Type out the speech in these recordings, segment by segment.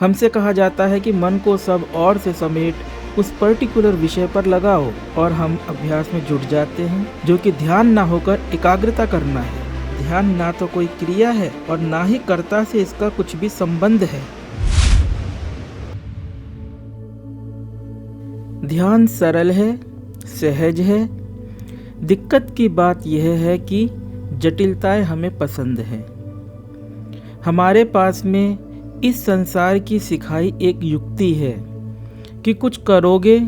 हमसे कहा जाता है कि मन को सब और से समेट उस पर्टिकुलर विषय पर लगाओ और हम अभ्यास में जुट जाते हैं, जो कि ध्यान ना होकर एकाग्रता करना है। ध्यान ना तो कोई क्रिया है और ना ही कर्ता से इसका कुछ भी संबंध है। ध्यान सरल है, सहज है। दिक्कत की बात यह है कि जटिलताएं हमें पसंद है। हमारे पास में इस संसार की सिखाई एक युक्ति है कि कुछ करोगे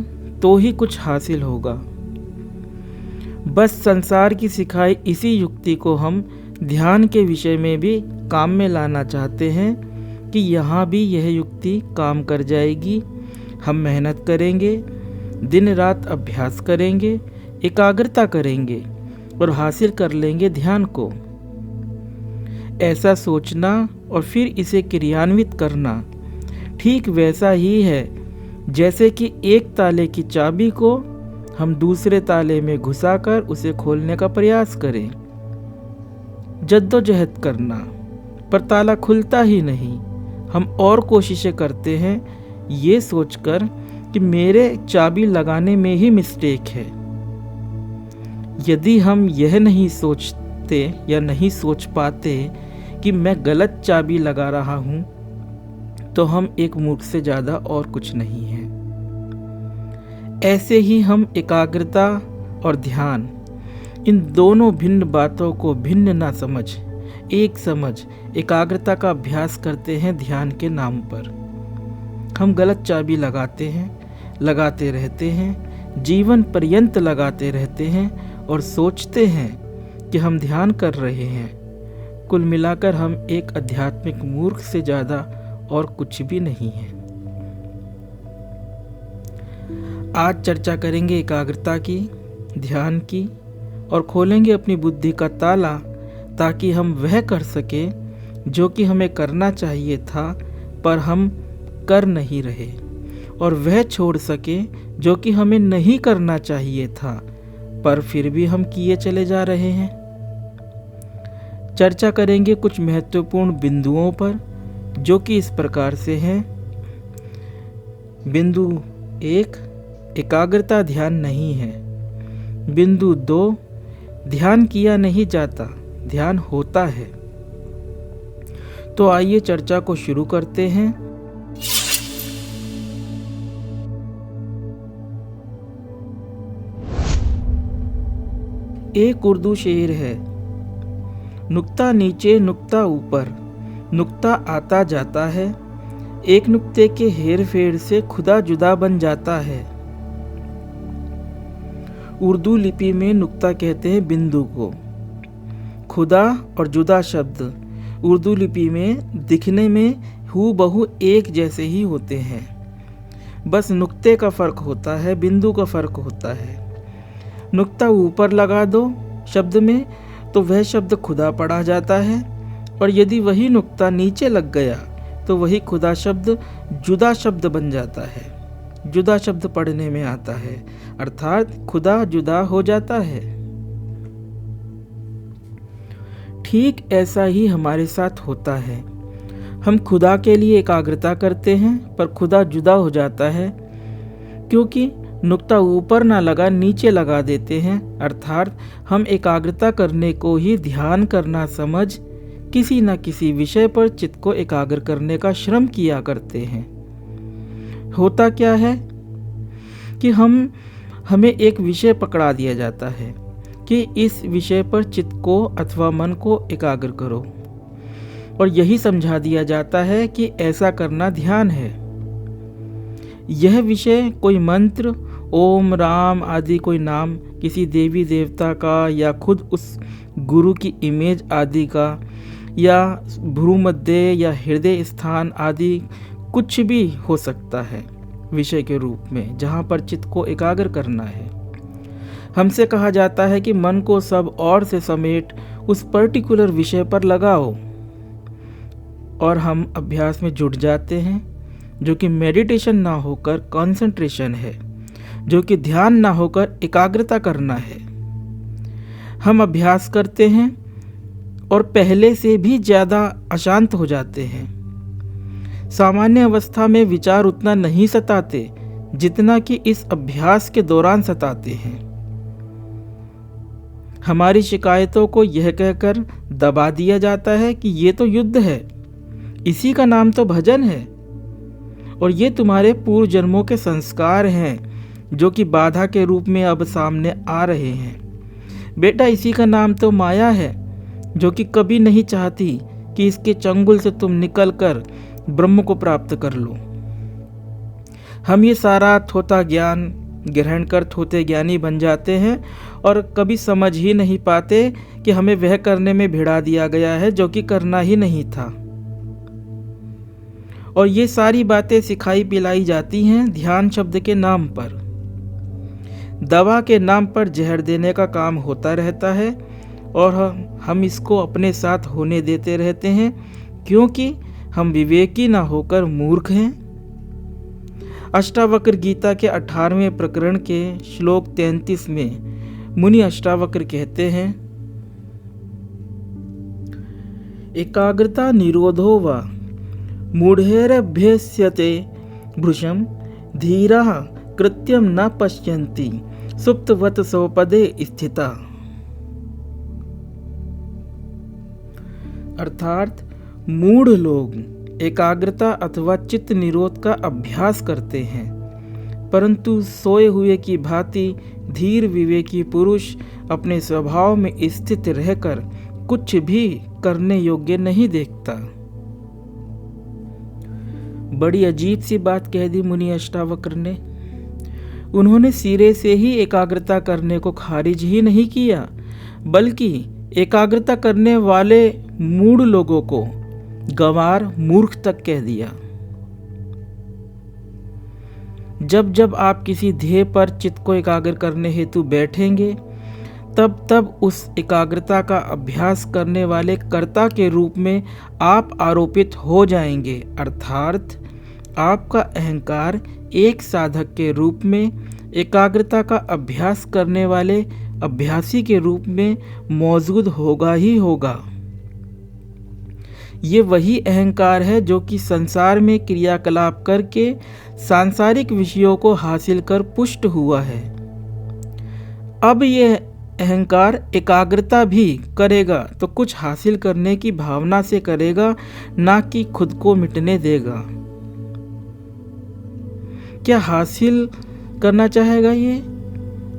तो ही कुछ हासिल होगा। बस संसार की सिखाई इसी युक्ति को हम ध्यान के विषय में भी काम में लाना चाहते हैं कि यहाँ भी यह युक्ति काम कर जाएगी। हम मेहनत करेंगे, दिन रात अभ्यास करेंगे, एकाग्रता करेंगे और हासिल कर लेंगे ध्यान को। ऐसा सोचना और फिर इसे क्रियान्वित करना ठीक वैसा ही है जैसे कि एक ताले की चाबी को हम दूसरे ताले में घुसाकर उसे खोलने का प्रयास करें। जद्दोजहद करना, पर ताला खुलता ही नहीं। हम और कोशिशें करते हैं ये सोचकर कि मेरे चाबी लगाने में ही मिस्टेक है। यदि हम यह नहीं सोचते या नहीं सोच पाते कि मैं गलत चाबी लगा रहा हूं, तो हम एक मूर्ख से ज़्यादा और कुछ नहीं है। ऐसे ही हम एकाग्रता और ध्यान, इन दोनों भिन्न बातों को भिन्न ना समझ, एक समझ एकाग्रता का अभ्यास करते हैं ध्यान के नाम पर। हम गलत चाबी लगाते हैं, लगाते रहते हैं, जीवन पर्यंत लगाते रहते हैं और सोचते हैं कि हम ध्यान कर रहे हैं। कुल मिलाकर हम एक आध्यात्मिक मूर्ख से ज़्यादा और कुछ भी नहीं है। आज चर्चा करेंगे एकाग्रता की, ध्यान की और खोलेंगे अपनी बुद्धि का ताला ताकि हम वह कर सके जो कि हमें करना चाहिए था पर हम कर नहीं रहे, और वह छोड़ सके जो कि हमें नहीं करना चाहिए था पर फिर भी हम किए चले जा रहे हैं। चर्चा करेंगे कुछ महत्वपूर्ण बिंदुओं पर जो कि इस प्रकार से हैं। बिंदु 1, एकाग्रता ध्यान नहीं है। बिंदु 2, ध्यान किया नहीं जाता, ध्यान होता है। तो आइए चर्चा को शुरू करते हैं। एक उर्दू शेर है, नुक्ता नीचे नुक्ता ऊपर, नुक्ता आता जाता है, एक नुक्ते के हेर फेर से खुदा जुदा बन जाता है। उर्दू लिपि में नुक्ता कहते हैं बिंदु को। खुदा और जुदा शब्द उर्दू लिपि में दिखने में हूबहू एक जैसे ही होते हैं, बस नुक्ते का फर्क होता है, बिंदु का फर्क होता है। नुक्ता ऊपर लगा दो शब्द में तो वह शब्द खुदा पढ़ा जाता है, और यदि वही नुक्ता नीचे लग गया तो वही खुदा शब्द जुदा शब्द बन जाता है। जुदा शब्द पढ़ने में आता है, अर्थात खुदा जुदा हो जाता है। ठीक ऐसा ही हमारे साथ होता है। हम खुदा के लिए एकाग्रता करते हैं पर खुदा जुदा हो जाता है, क्योंकि नुक्ता ऊपर ना लगा नीचे लगा देते हैं, अर्थात हम एकाग्रता करने को ही ध्यान करना समझ किसी न किसी विषय पर चित्त को एकाग्र करने का श्रम किया करते हैं। होता क्या है कि हमें एक विषय पकड़ा दिया जाता है कि इस विषय पर चित्त को अथवा मन को एकाग्र करो, और यही समझा दिया जाता है कि ऐसा करना ध्यान है। यह विषय कोई मंत्र, ओम, राम आदि कोई नाम, किसी देवी देवता का या खुद उस गुरु की इमेज आदि का, या भ्रूमध्य या हृदय स्थान आदि कुछ भी हो सकता है विषय के रूप में, जहाँ पर चित्त को एकाग्र करना है। हमसे कहा जाता है कि मन को सब और से समेट उस पर्टिकुलर विषय पर लगाओ, और हम अभ्यास में जुट जाते हैं, जो कि मेडिटेशन ना होकर कंसंट्रेशन है, जो कि ध्यान ना होकर एकाग्रता करना है। हम अभ्यास करते हैं और पहले से भी ज़्यादा अशांत हो जाते हैं। सामान्य अवस्था में विचार उतना नहीं सताते जितना कि इस अभ्यास के दौरान सताते हैं। हमारी शिकायतों को यह कहकर दबा दिया जाता है कि ये तो युद्ध है, इसी का नाम तो भजन है, और ये तुम्हारे पूर्व जन्मों के संस्कार हैं जो कि बाधा के रूप में अब सामने आ रहे हैं। बेटा, इसी का नाम तो माया है जो कि कभी नहीं चाहती कि इसके चंगुल से तुम निकलकर ब्रह्म को प्राप्त कर लो। हम ये सारा थोथा ज्ञान ग्रहण कर थोथे ज्ञानी बन जाते हैं और कभी समझ ही नहीं पाते कि हमें वह करने में भिड़ा दिया गया है जो कि करना ही नहीं था। और ये सारी बातें सिखाई पिलाई जाती हैं ध्यान शब्द के नाम पर। दवा के नाम पर जहर देने का काम होता रहता है और हम इसको अपने साथ होने देते रहते हैं क्योंकि हम विवेकी ना होकर मूर्ख हैं। अष्टावक्र गीता के 18वें प्रकरण के श्लोक 33 में मुनि अष्टावक्र कहते हैं, एकाग्रता निरोधो वा मूढ़ैरभ्यस्यते भृशं धीराः कृत्यं न पश्यन्ति सुप्तवत स्वपदे स्थिता। अर्थात मूढ़ लोग एकाग्रता अथवा चित्त निरोध का अभ्यास करते हैं, परंतु सोए हुए की भांति धीर विवेकी पुरुष अपने स्वभाव में स्थित रहकर कुछ भी करने योग्य नहीं देखता। बड़ी अजीब सी बात कह दी मुनि अष्टावक्र ने। उन्होंने सिरे से ही एकाग्रता करने को खारिज ही नहीं किया, बल्कि एकाग्रता करने वाले मूढ़ लोगों को गंवार मूर्ख तक कह दिया। जब जब आप किसी ध्येय पर चित्त को एकाग्र करने हेतु बैठेंगे, तब तब उस एकाग्रता का अभ्यास करने वाले कर्ता के रूप में आप आरोपित हो जाएंगे। अर्थात आपका अहंकार एक साधक के रूप में एकाग्रता का अभ्यास करने वाले अभ्यासी के रूप में मौजूद होगा ही होगा। ये वही अहंकार है जो कि संसार में क्रियाकलाप करके सांसारिक विषयों को हासिल कर पुष्ट हुआ है। अब यह अहंकार एकाग्रता भी करेगा तो कुछ हासिल करने की भावना से करेगा, ना कि खुद को मिटने देगा। क्या हासिल करना चाहेगा?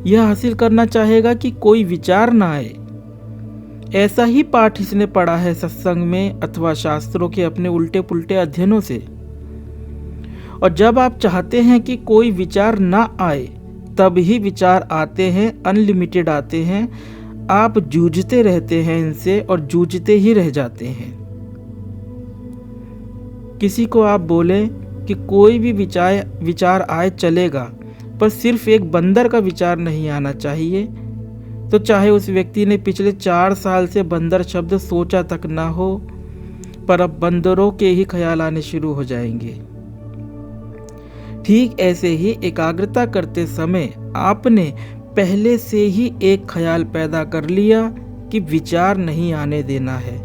यह हासिल करना चाहेगा कि कोई विचार ना आए। ऐसा ही पाठ इसने पढ़ा है सत्संग में अथवा शास्त्रों के अपने उल्टे पुल्टे अध्ययनों से। और जब आप चाहते हैं कि कोई विचार ना आए, तब ही विचार आते हैं, अनलिमिटेड आते हैं। आप जूझते रहते हैं इनसे और जूझते ही रह जाते हैं। किसी को आप बोले कि कोई भी विचार आए चलेगा, पर सिर्फ एक बंदर का विचार नहीं आना चाहिए, तो चाहे उस व्यक्ति ने पिछले 4 साल से बंदर शब्द सोचा तक ना हो, पर अब बंदरों के ही ख्याल आने शुरू हो जाएंगे। ठीक ऐसे ही एकाग्रता करते समय आपने पहले से ही एक ख्याल पैदा कर लिया कि विचार नहीं आने देना है,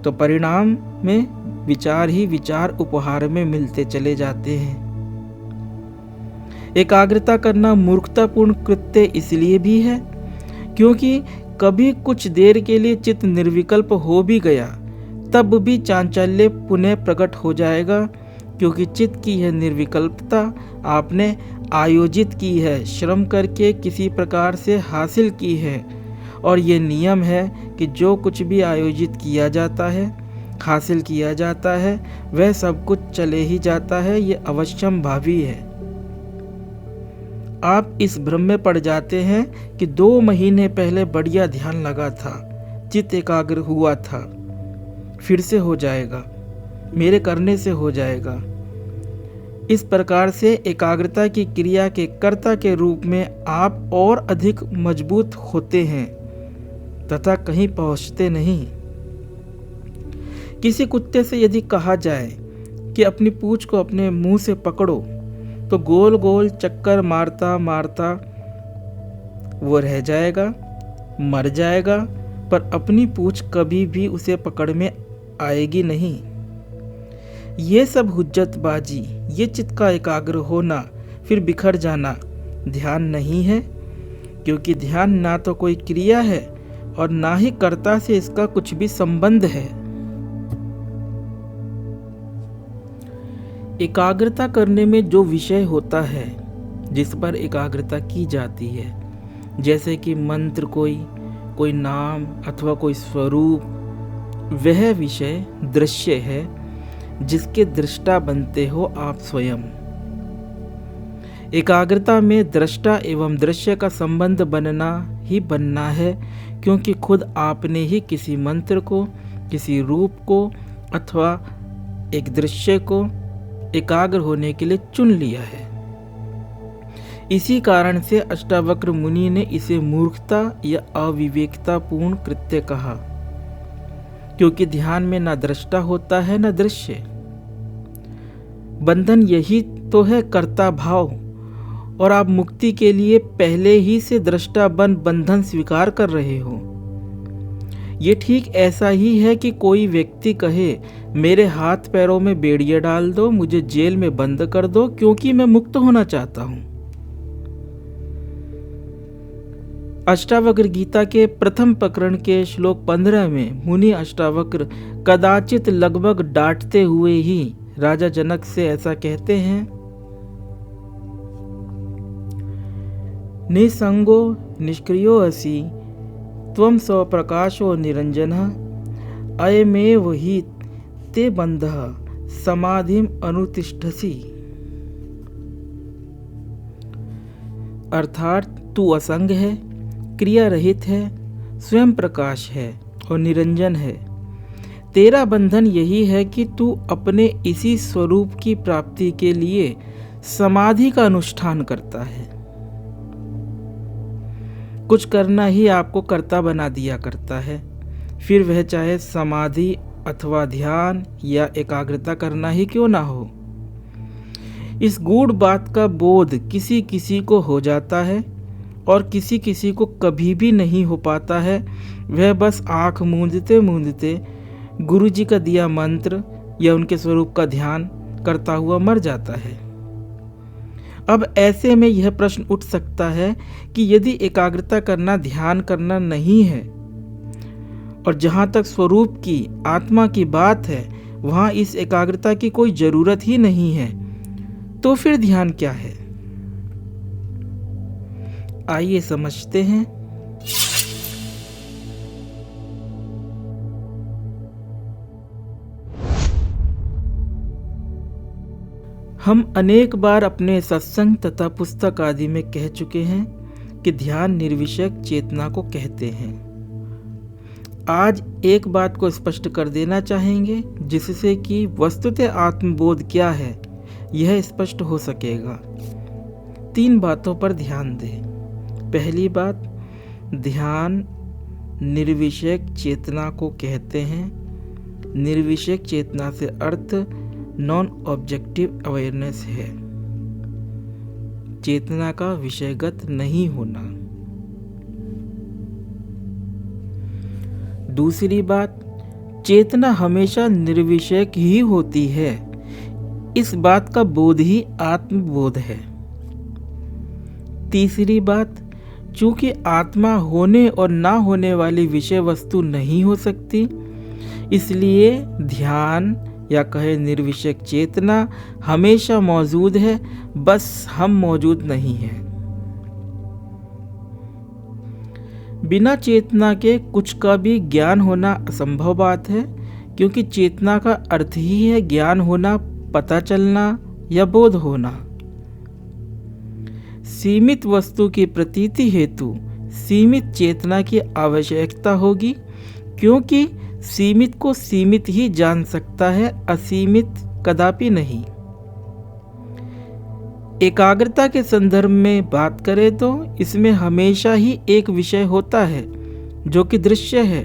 तो परिणाम में विचार ही विचार उपहार में मिलते चले जाते हैं। एकाग्रता करना मूर्खतापूर्ण कृत्य इसलिए भी है क्योंकि कभी कुछ देर के लिए चित्त निर्विकल्प हो भी गया, तब भी चांचल्य पुनः प्रकट हो जाएगा, क्योंकि चित्त की यह निर्विकल्पता आपने आयोजित की है, श्रम करके किसी प्रकार से हासिल की है। और ये नियम है कि जो कुछ भी आयोजित किया जाता है, हासिल किया जाता है, वह सब कुछ चले ही जाता है। ये अवश्यम भावी है। आप इस भ्रम में पड़ जाते हैं कि 2 महीने पहले बढ़िया ध्यान लगा था, चित्त एकाग्र हुआ था, फिर से हो जाएगा, मेरे करने से हो जाएगा। इस प्रकार से एकाग्रता की क्रिया के कर्ता के रूप में आप और अधिक मजबूत होते हैं तथा कहीं पहुंचते नहीं। किसी कुत्ते से यदि कहा जाए कि अपनी पूंछ को अपने मुंह से पकड़ो, तो गोल गोल चक्कर मारता मारता वो रह जाएगा, मर जाएगा, पर अपनी पूंछ कभी भी उसे पकड़ में आएगी नहीं। ये सब हुज्जतबाजी, ये चित्त का एकाग्र होना फिर बिखर जाना ध्यान नहीं है, क्योंकि ध्यान ना तो कोई क्रिया है और ना ही कर्ता से इसका कुछ भी संबंध है। एकाग्रता करने में जो विषय होता है, जिस पर एकाग्रता की जाती है, जैसे कि मंत्र, कोई नाम अथवा कोई स्वरूप, वह विषय दृश्य है जिसके दृष्टा बनते हो आप स्वयं। एकाग्रता में दृष्टा एवं दृश्य का संबंध बनना है, क्योंकि खुद आपने ही किसी मंत्र को, किसी रूप को अथवा एक दृश्य को एकाग्र होने के लिए चुन लिया है। इसी कारण से अष्टावक्र मुनि ने इसे मूर्खता या अविवेकतापूर्ण कृत्य कहा, क्योंकि ध्यान में न दृष्टा होता है न दृश्य। बंधन यही तो है कर्ता भाव, और आप मुक्ति के लिए पहले ही से दृष्टा बंधन स्वीकार कर रहे हो। ये ठीक ऐसा ही है कि कोई व्यक्ति कहे, मेरे हाथ पैरों में बेड़ियां डाल दो, मुझे जेल में बंद कर दो, क्योंकि मैं मुक्त होना चाहता हूं। अष्टावक्र गीता के प्रथम प्रकरण के श्लोक 15 में मुनि अष्टावक्र कदाचित लगभग डांटते हुए ही राजा जनक से ऐसा कहते हैं, निसंगो निष्क्रियो असि त्वं स्वप्रकाशो निरंजनः अयमेव हि ते बन्धः समाधिम अनुतिष्ठसि। अर्थात तू असंग है, क्रिया रहित है, स्वयं प्रकाश है और निरंजन है। तेरा बंधन यही है कि तू अपने इसी स्वरूप की प्राप्ति के लिए समाधि का अनुष्ठान करता है। कुछ करना ही आपको कर्ता बना दिया करता है, फिर वह चाहे समाधि अथवा ध्यान या एकाग्रता करना ही क्यों ना हो। इस गूढ़ बात का बोध किसी किसी को हो जाता है और किसी किसी को कभी भी नहीं हो पाता है। वह बस आँख मूंदते मूंदते गुरु जी का दिया मंत्र या उनके स्वरूप का ध्यान करता हुआ मर जाता है। अब ऐसे में यह प्रश्न उठ सकता है कि यदि एकाग्रता करना ध्यान करना नहीं है और जहाँ तक स्वरूप की आत्मा की बात है वहाँ इस एकाग्रता की कोई जरूरत ही नहीं है, तो फिर ध्यान क्या है? आइए समझते हैं। हम अनेक बार अपने सत्संग तथा पुस्तक आदि में कह चुके हैं कि ध्यान निर्विषयक चेतना को कहते हैं। आज एक बात को स्पष्ट कर देना चाहेंगे, जिससे कि वस्तुतः आत्मबोध क्या है यह स्पष्ट हो सकेगा। 3 बातों पर ध्यान दें। पहली बात, ध्यान निर्विषयक चेतना को कहते हैं। निर्विषयक चेतना से अर्थ नॉन ऑब्जेक्टिव अवेयरनेस है, चेतना का विषयगत नहीं होना। दूसरी बात, चेतना हमेशा निर्विषयक ही होती है, इस बात का बोध ही आत्मबोध है। तीसरी बात, चूंकि आत्मा होने और ना होने वाली विषय वस्तु नहीं हो सकती, इसलिए ध्यान या कहे निर्विषयक चेतना हमेशा मौजूद है, बस हम मौजूद नहीं हैं। बिना चेतना के कुछ का भी ज्ञान होना असंभव बात है, क्योंकि चेतना का अर्थ ही है ज्ञान होना, पता चलना या बोध होना। सीमित वस्तु की प्रतीति हेतु सीमित चेतना की आवश्यकता होगी, क्योंकि सीमित को सीमित ही जान सकता है, असीमित कदापि नहीं। एकाग्रता के संदर्भ में बात करें तो इसमें हमेशा ही एक विषय होता है जो कि दृश्य है,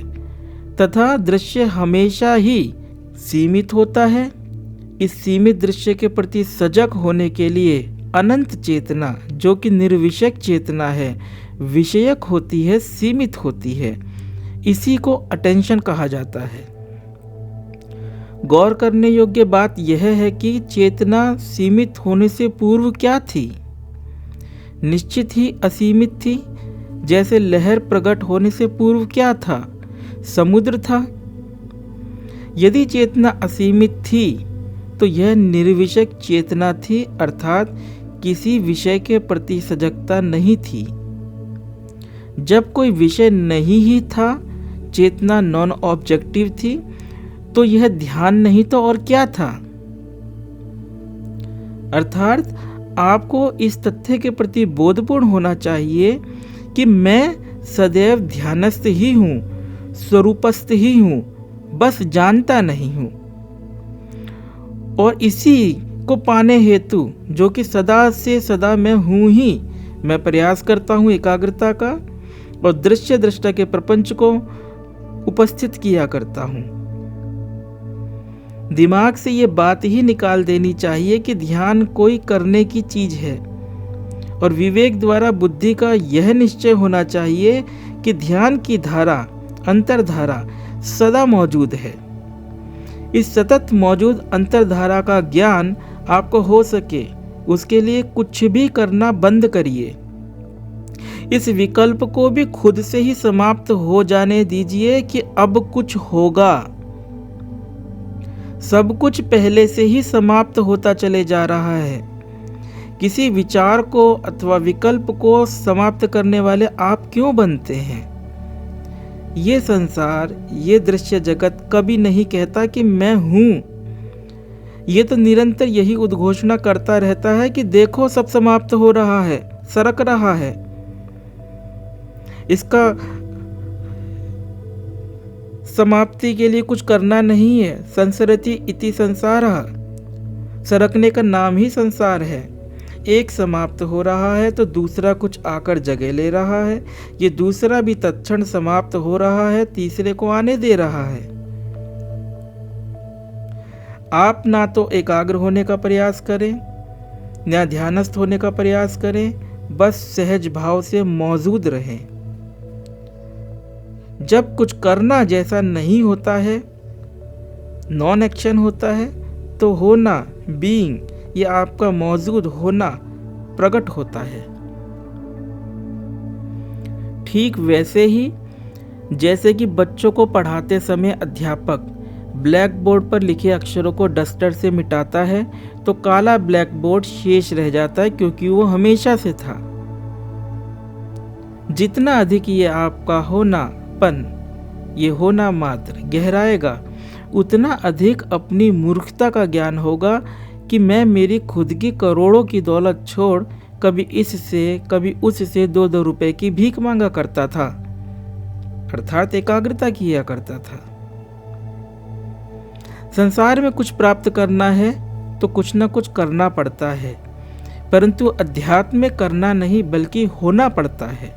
तथा दृश्य हमेशा ही सीमित होता है। इस सीमित दृश्य के प्रति सजग होने के लिए अनंत चेतना जो कि निर्विषयक चेतना है, विषयक होती है, सीमित होती है। इसी को अटेंशन कहा जाता है। गौर करने योग्य बात यह है कि चेतना सीमित होने से पूर्व क्या थी? निश्चित ही असीमित थी। जैसे लहर प्रकट होने से पूर्व क्या था? समुद्र था। यदि चेतना असीमित थी तो यह निर्विषय चेतना थी, अर्थात किसी विषय के प्रति सजगता नहीं थी। जब कोई विषय नहीं ही था, चेतना नॉन ऑब्जेक्टिव थी, तो यह ध्यान नहीं तो और क्या था? अर्थात आपको इस तथ्य के प्रति बोधपूर्ण होना चाहिए कि मैं सदैव ध्यानस्थ ही हूँ, स्वरूपस्थ ही हूँ, बस जानता नहीं हूँ। और इसी को पाने हेतु, जो कि सदा से सदा मैं हूँ ही, मैं प्रयास करता हूँ एकाग्रता का और दृश्य दृष्टा के प्रपंच को उपस्थित किया करता हूँ। दिमाग से ये बात ही निकाल देनी चाहिए कि ध्यान कोई करने की चीज है, और विवेक द्वारा बुद्धि का यह निश्चय होना चाहिए कि ध्यान की धारा, अंतर्धारा सदा मौजूद है। इस सतत मौजूद अंतर्धारा का ज्ञान आपको हो सके, उसके लिए कुछ भी करना बंद करिए। इस विकल्प को भी खुद से ही समाप्त हो जाने दीजिए कि अब कुछ होगा। सब कुछ पहले से ही समाप्त होता चले जा रहा है। किसी विचार को अथवा विकल्प को समाप्त करने वाले आप क्यों बनते हैं? ये संसार, ये दृश्य जगत कभी नहीं कहता कि मैं हूं। ये तो निरंतर यही उद्घोषणा करता रहता है कि देखो सब समाप्त हो रहा है, सरक रहा है। इसका समाप्ति के लिए कुछ करना नहीं है। संसरति इति संसारः, सरकने का नाम ही संसार है। एक समाप्त हो रहा है तो दूसरा कुछ आकर जगह ले रहा है, ये दूसरा भी तत्क्षण समाप्त हो रहा है, तीसरे को आने दे रहा है। आप ना तो एकाग्र होने का प्रयास करें, ना ध्यानस्थ होने का प्रयास करें, बस सहज भाव से मौजूद रहें। जब कुछ करना जैसा नहीं होता है, नॉन एक्शन होता है, तो होना, बीइंग, ये आपका मौजूद होना प्रकट होता है। ठीक वैसे ही जैसे कि बच्चों को पढ़ाते समय अध्यापक ब्लैक बोर्ड पर लिखे अक्षरों को डस्टर से मिटाता है, तो काला ब्लैक बोर्ड शेष रह जाता है, क्योंकि वो हमेशा से था। जितना अधिक ये आपका होनापन, ये होना मात्र गहराएगा, उतना अधिक अपनी मूर्खता का ज्ञान होगा कि मैं मेरी खुद की करोड़ों की दौलत छोड़ कभी इससे कभी उससे 2-2 रुपए की भीख मांगा करता था, अर्थात एकाग्रता किया करता था। संसार में कुछ प्राप्त करना है तो कुछ न कुछ करना पड़ता है, परंतु अध्यात्म में करना नहीं बल्कि होना पड़ता है।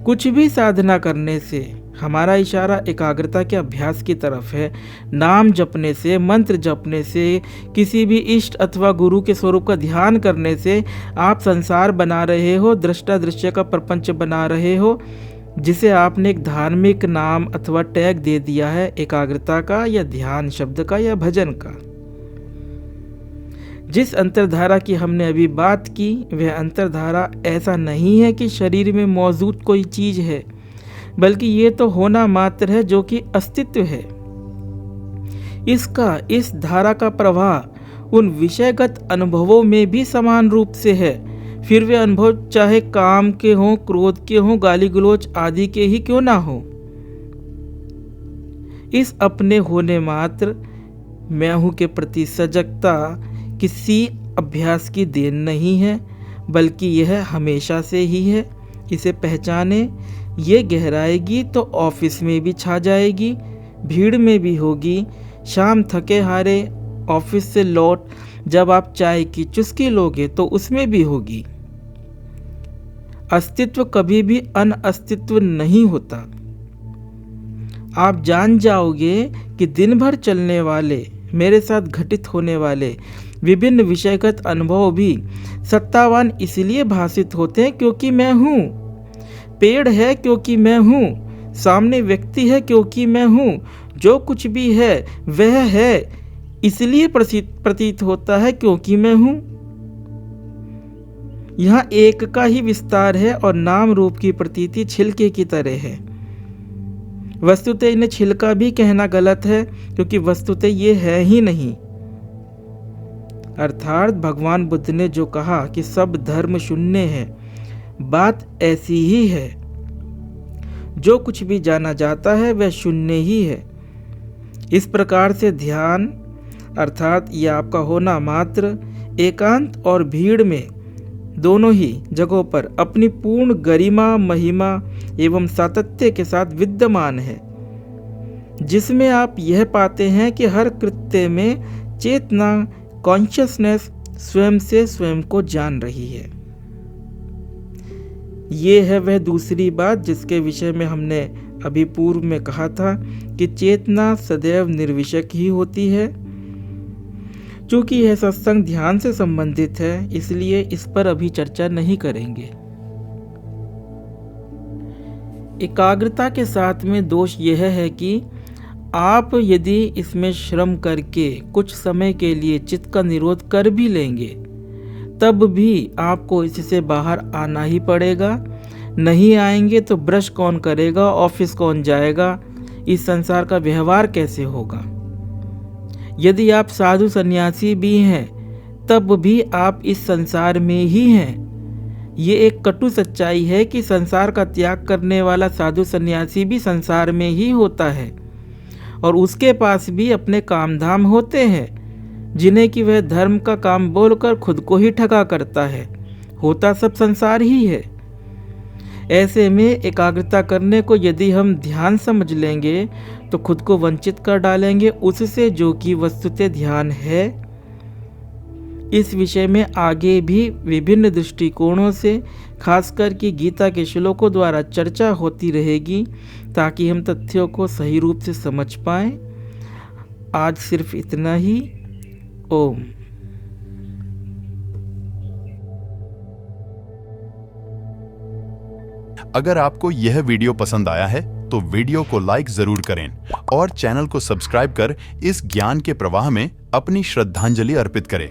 कुछ भी साधना करने से हमारा इशारा एकाग्रता के अभ्यास की तरफ है। नाम जपने से, मंत्र जपने से, किसी भी इष्ट अथवा गुरु के स्वरूप का ध्यान करने से आप संसार बना रहे हो, दृष्टा दृश्य का प्रपंच बना रहे हो, जिसे आपने एक धार्मिक नाम अथवा टैग दे दिया है, एकाग्रता का या ध्यान शब्द का या भजन का। जिस अंतर्धारा की हमने अभी बात की, वह अंतर्धारा ऐसा नहीं है कि शरीर में मौजूद कोई चीज है, बल्कि ये तो होना मात्र है जो कि अस्तित्व है। इस धारा का प्रवाह उन विषयगत अनुभवों में भी समान रूप से है, फिर वे अनुभव चाहे काम के हों, क्रोध के हों, गाली गलौज आदि के ही क्यों ना हो। इस अपने होने मात्र मैं हूं के प्रति सजगता किसी अभ्यास की देन नहीं है, बल्कि यह हमेशा से ही है। इसे पहचाने, ये गहराएगी तो ऑफिस में भी छा जाएगी, भीड़ में भी होगी, शाम थके हारे ऑफिस से लौट जब आप चाय की चुस्की लोगे तो उसमें भी होगी। अस्तित्व कभी भी अनअस्तित्व नहीं होता। आप जान जाओगे कि दिन भर चलने वाले, मेरे साथ घटित होने वाले विभिन्न विषयगत अनुभव भी सत्तावान इसलिए भासित होते हैं क्योंकि मैं हूँ। पेड़ है क्योंकि मैं हूँ, सामने व्यक्ति है क्योंकि मैं हूँ, जो कुछ भी है वह है इसलिए प्रतीत होता है क्योंकि मैं हूं। यहाँ एक का ही विस्तार है और नाम रूप की प्रतीति छिलके की तरह है। वस्तुतः इन्हें छिलका भी कहना गलत है क्योंकि वस्तुतः ये है ही नहीं। अर्थात भगवान बुद्ध ने जो कहा कि सब धर्म शून्य है, बात ऐसी ही है। जो कुछ भी जाना जाता है वह शून्य ही है। इस प्रकार से ध्यान अर्थात यह आपका होना मात्र एकांत और भीड़ में दोनों ही जगहों पर अपनी पूर्ण गरिमा, महिमा एवं सातत्य के साथ विद्यमान है, जिसमें आप यह पाते हैं कि हर कृत्य में चेतना, कॉन्शियसनेस स्वयं से स्वयं को जान रही है। ये है वह दूसरी बात जिसके विषय में हमने अभी पूर्व में कहा था कि चेतना सदैव निर्विषक ही होती है। चूंकि यह सत्संग ध्यान से संबंधित है, इसलिए इस पर अभी चर्चा नहीं करेंगे। एकाग्रता के साथ में दोष यह है कि आप यदि इसमें श्रम करके कुछ समय के लिए चित्त का निरोध कर भी लेंगे, तब भी आपको इससे बाहर आना ही पड़ेगा। नहीं आएंगे तो ब्रश कौन करेगा, ऑफिस कौन जाएगा, इस संसार का व्यवहार कैसे होगा। यदि आप साधु सन्यासी भी हैं, तब भी आप इस संसार में ही हैं। ये एक कटु सच्चाई है कि संसार का त्याग करने वाला साधु सन्यासी भी संसार में ही होता है और उसके पास भी अपने काम धाम होते हैं, जिन्हें कि वह धर्म का काम बोलकर खुद को ही ठगा करता है। होता सब संसार ही है। ऐसे में एकाग्रता करने को यदि हम ध्यान समझ लेंगे तो खुद को वंचित कर डालेंगे उससे, जो कि वस्तुतः ध्यान है। इस विषय में आगे भी विभिन्न दृष्टिकोणों से, खासकर कि गीता के श्लोकों द्वारा चर्चा होती रहेगी, ताकि हम तथ्यों को सही रूप से समझ पाएं। आज सिर्फ इतना ही। ओम। अगर आपको यह वीडियो पसंद आया है तो वीडियो को लाइक जरूर करें और चैनल को सब्सक्राइब कर इस ज्ञान के प्रवाह में अपनी श्रद्धांजलि अर्पित करें।